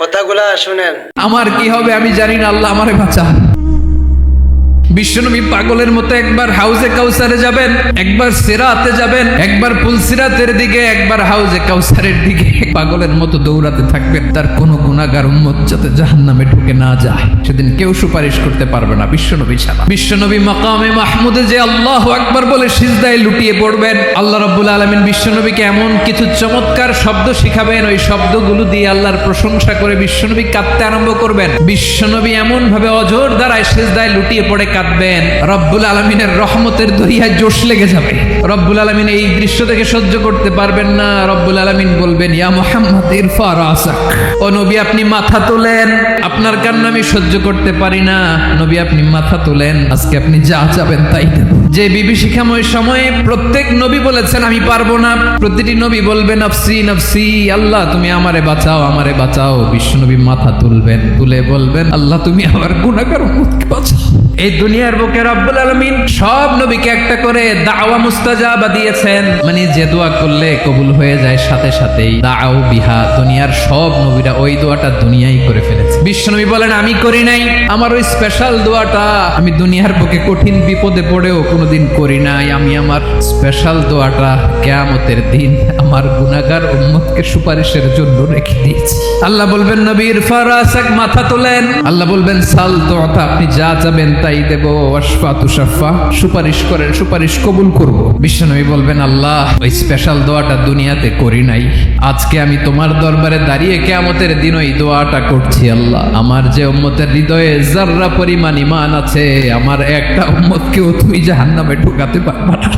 কথাগুলা শুনেন। আমার কি হবে আমি জানি না, আল্লাহ আমারে বাঁচা। বিশ্বনবী পাগলের মতো একবার হাউজে কাউসারে যাবেন, একবার সিরাতে যাবেন, একবার পুলসিরাতের দিকে, একবার হাউজে কাউসারের দিকে পাগলের মতো দৌড়াতে থাকবেন। তার কোনো গুনাহগার উম্মত যাতে জাহান্নামে ঢুকে না যায়, সেদিন কেউ সুপারিশ করতে পারবে না বিশ্বনবী ছাড়া। বিশ্বনবী মাকামে মাহমুদে যে আল্লাহু আকবার বলে সিজদায় লুটিয়ে পড়বেন, আল্লাহ রাব্বুল আলামিন বিশ্বনবীকে এমন কিছু চমৎকার শব্দ শিখাবেন, ওই শব্দগুলো দিয়ে আল্লাহর প্রশংসা করে বিশ্বনবী কাঁদতে আরম্ভ করবেন। বিশ্বনবী এমন ভাবে অজর দ্বারায় সিজদায় লুটিয়ে পড়ে কাঁদবেন, রব্বুল আলামিনের রহমতের দরিয়ায় জোশ লেগে যাবে। রব্বুল আলামিন এই দৃশ্য থেকে সহ্য করতে পারবেন না। রব্বুল আলামিন বলবেন, ইয়া মুহাম্মদ ইরফা রাসাক, ও নবী আপনি মাথা তোলেন, আপনার কান্না আমি সহ্য করতে পারি না। নবী আপনি মাথা তোলেন, আজকে আপনি যা চাবেন তাই দেব। যে বিভীষিকাময় সময়ে প্রত্যেক নবী বলেছেন আমি পারবো না, প্রতিটি নবী বলবেন নফসি নফসি, আল্লাহ তুমি আমারে বাঁচাও, আমারে বাঁচাও। বিশ্বনবী মাথা তুলবেন, তুলে বলবেন আল্লাহ তুমি আমার গুনাহগার উম্মতকে বাঁচাও। এই দুনিয়ার বুকে রব্বুল আলামিন সব নবীকে একটা করে দাওয়া মুস্তাজাবা দিয়েছেন, মানে যে দোয়া করলে কবুল হয়ে যায় সাথে সাথেই। দাও বিহা, দুনিয়ার সব নবীরা ওই দোয়াটা দুনিয়ায় করে ফেলেছে। বিশ্বনবী বলেন আমি করি নাই, আমার ওই স্পেশাল দোয়াটা আমি দুনিয়ার বুকে কঠিন বিপদে পড়েও কোনোদিন করি নাই। আমি আমার স্পেশাল দোয়াটা কিয়ামতের দিন আমার গুনাহগার উম্মতকে সুপারিশের জন্য রেখে দিয়েছি। আল্লাহ বলবেন নবী ইরফা রাসাক, মাথা তোলেন। আল্লাহ বলবেন সাল দোয়াটা, আপনি যা চাবেন তাই দেব। ওয়াশফা তুশাফা, সুপারিশ করেন, সুপারিশ কবুল করব। বিশ্বনবী বলবেন আল্লাহ ওই স্পেশাল দোয়াটা দুনিয়াতে করি নাই, আজকে আমি তোমার দরবারে দাঁড়িয়ে কিয়ামতের দিন ওই দোয়াটা করছি। আল্লাহ আমার যে উম্মতের হৃদয়ে যাররা পরিমাণ ঈমান আছে, আমার একটা উম্মতকেও তুমি জাহান্নামে ঢোকাতে পারবা না।